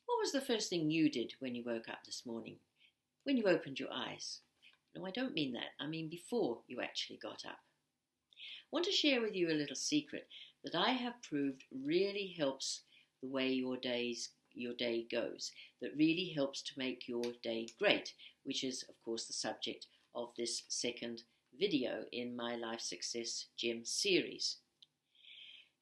What was the first thing you did when you woke up this morning? When you opened your eyes? No, I don't mean that. I mean before you actually got up. I want to share with you a little secret that I have proved really helps the way your day goes, that really helps to make your day great, which is, of course, the subject of this second video in my Life Success Gem series.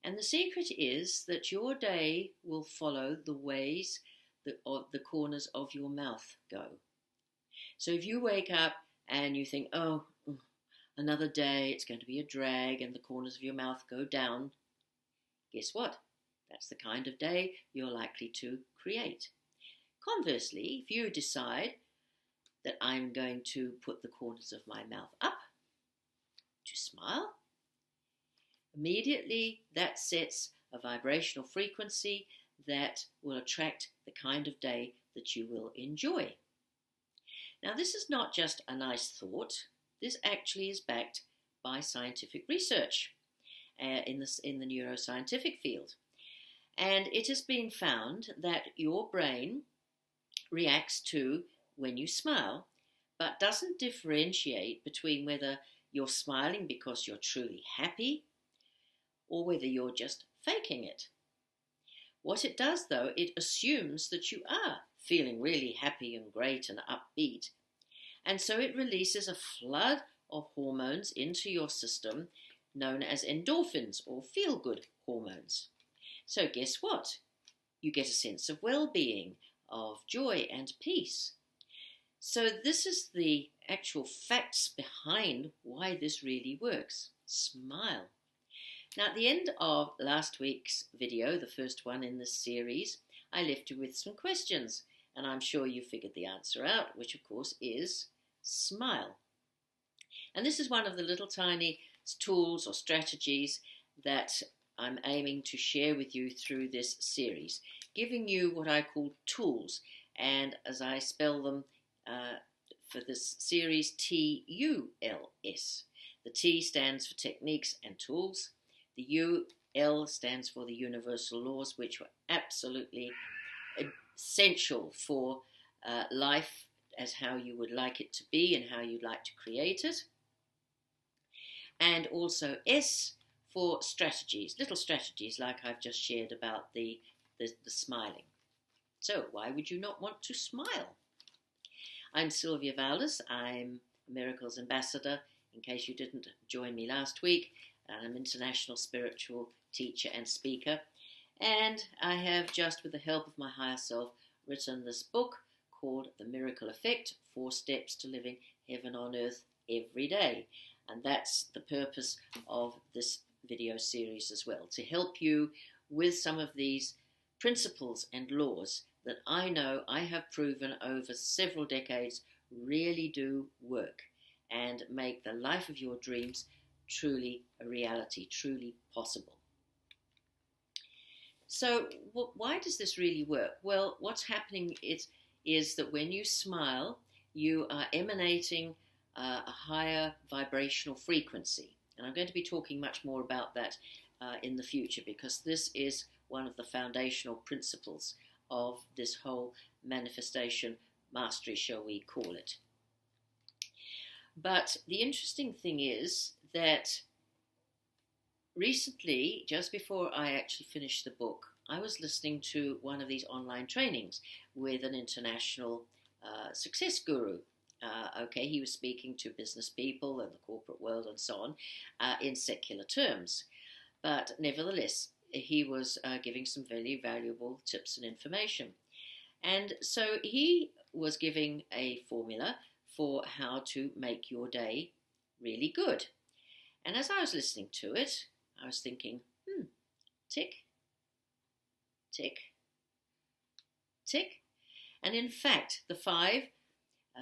And the secret is that your day will follow the ways that the corners of your mouth go. So if you wake up and you think, oh, another day, it's going to be a drag, and the corners of your mouth go down, guess what? That's the kind of day you're likely to create. Conversely, if you decide that I'm going to put the corners of my mouth up to smile, immediately that sets a vibrational frequency that will attract the kind of day that you will enjoy. Now, this is not just a nice thought. This actually is backed by scientific research in the neuroscientific field. And it has been found that your brain reacts to when you smile, but doesn't differentiate between whether you're smiling because you're truly happy or whether you're just faking it. What it does, though, it assumes that you are feeling really happy and great and upbeat. And so it releases a flood of hormones into your system known as endorphins or feel-good hormones. So guess what? You get a sense of well-being, of joy and peace. So this is the actual facts behind why this really works. Smile. Now, at the end of last week's video, the first one in this series, I left you with some questions, and I'm sure you figured the answer out, which of course is smile. And this is one of the little tiny tools or strategies that I'm aiming to share with you through this series, giving you what I call tools, and as I spell them for this series, TULS. The T stands for techniques and tools. The UL stands for the universal laws, which were absolutely essential for life as how you would like it to be and how you'd like to create it. And also S for strategies, little strategies like I've just shared about the smiling. So why would you not want to smile? I'm Sylvia Valdis. I'm a Miracles Ambassador, in case you didn't join me last week. I'm an international spiritual teacher and speaker. And I have, just with the help of my higher self, written this book called The Miracle Effect, 4 Steps to Living Heaven on Earth Every Day. And that's the purpose of this video series as well, to help you with some of these principles and laws that I know I have proven over several decades really do work and make the life of your dreams truly a reality, truly possible. So why does this really work? Well, what's happening is that when you smile, you are emanating a higher vibrational frequency. And I'm going to be talking much more about that in the future, because this is one of the foundational principles of this whole manifestation mastery, shall we call it. But the interesting thing is that recently, just before I actually finished the book, I was listening to one of these online trainings with an international success guru. He was speaking to business people and the corporate world and so on in secular terms. But nevertheless, he was giving some very valuable tips and information. And so he was giving a formula for how to make your day really good. And as I was listening to it, I was thinking, tick, tick, tick. And in fact, the 5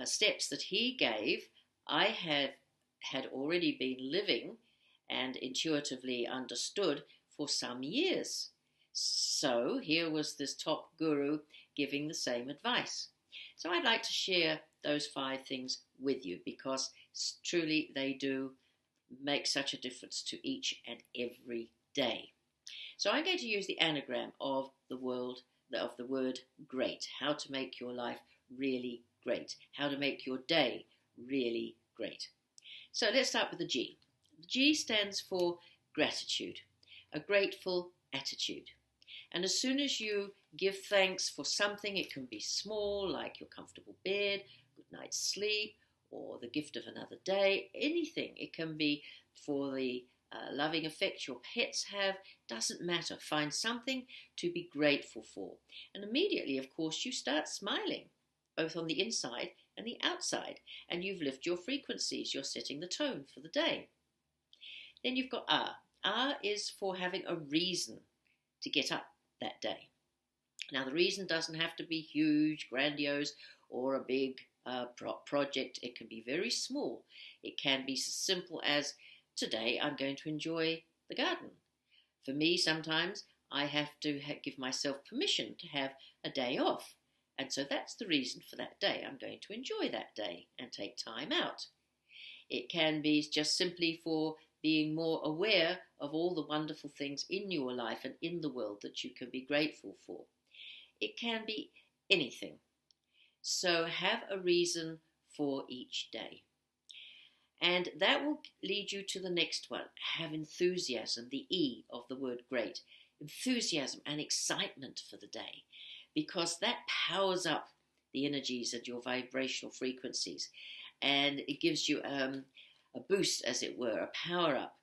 steps that he gave, I had already been living and intuitively understood for some years. So here was this top guru giving the same advice. So I'd like to share those 5 things with you, because truly they do make such a difference to each and every day. So I'm going to use the anagram of the word of the word great, how to make your life really great, how to make your day really great. So let's start with the G. The G stands for gratitude, a grateful attitude. And as soon as you give thanks for something, it can be small, like your comfortable bed, good night's sleep, or the gift of another day, anything. It can be for the loving effect your pets have, doesn't matter. Find something to be grateful for. And immediately, of course, you start smiling, both on the inside and the outside, and you've lifted your frequencies. You're setting the tone for the day. Then you've got R. R is for having a reason to get up that day. Now, the reason doesn't have to be huge, grandiose, or a big project. It can be very small. It can be as simple as, today I'm going to enjoy the garden. For me, sometimes I have to give myself permission to have a day off. And so that's the reason for that day. I'm going to enjoy that day and take time out. It can be just simply for being more aware of all the wonderful things in your life and in the world that you can be grateful for. It can be anything. So have a reason for each day. And that will lead you to the next one. Have enthusiasm, the E of the word great. Enthusiasm and excitement for the day, because that powers up the energies and your vibrational frequencies. And it gives you a boost, as it were, a power up,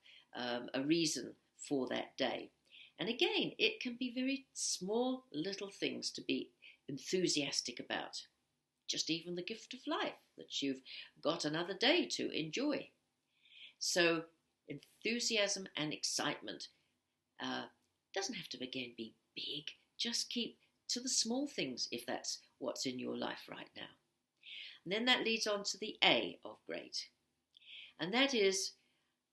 a reason for that day. And again, it can be very small little things to be enthusiastic about. Just even the gift of life, that you've got another day to enjoy. So enthusiasm and excitement doesn't have to again be big. Just keep to the small things if that's what's in your life right now. And then that leads on to the A of great. And that is,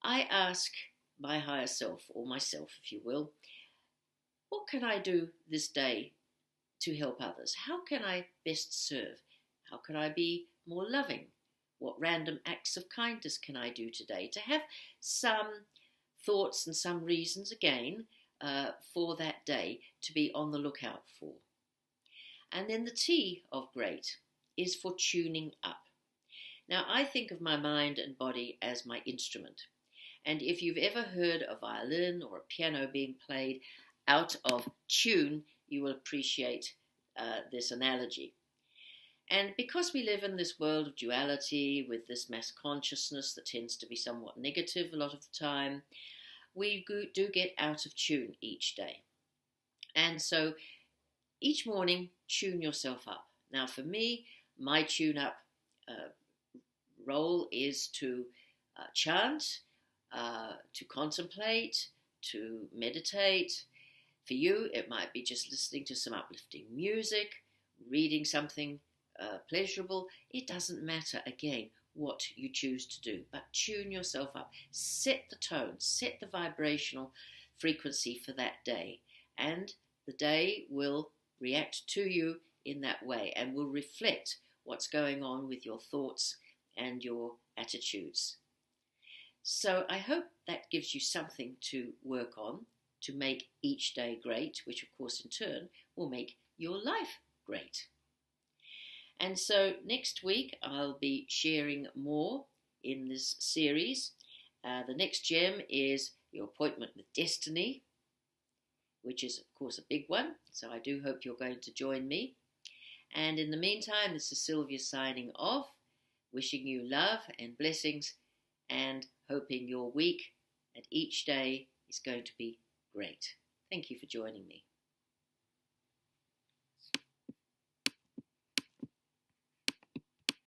I ask my higher self, or myself if you will, what can I do this day to help others? How can I best serve? How can I be more loving? What random acts of kindness can I do today? To have some thoughts and some reasons again for that day to be on the lookout for. And then the T of great is for tuning up. Now, I think of my mind and body as my instrument. And if you've ever heard a violin or a piano being played out of tune, you will appreciate this analogy. And because we live in this world of duality with this mass consciousness that tends to be somewhat negative a lot of the time, we do get out of tune each day. And so each morning, tune yourself up. Now for me, my tune up role is to chant, to contemplate, to meditate. For you, it might be just listening to some uplifting music, reading something pleasurable. It doesn't matter, again, what you choose to do, but tune yourself up. Set the tone, set the vibrational frequency for that day, and the day will react to you in that way and will reflect what's going on with your thoughts and your attitudes. So I hope that gives you something to work on to make each day great, which of course in turn will make your life great. And so next week I'll be sharing more in this series. The next gem is your appointment with destiny, which is of course a big one. So I do hope you're going to join me. And in the meantime, this is Sylvia signing off, wishing you love and blessings and hoping your week and each day is going to be great. Thank you for joining me.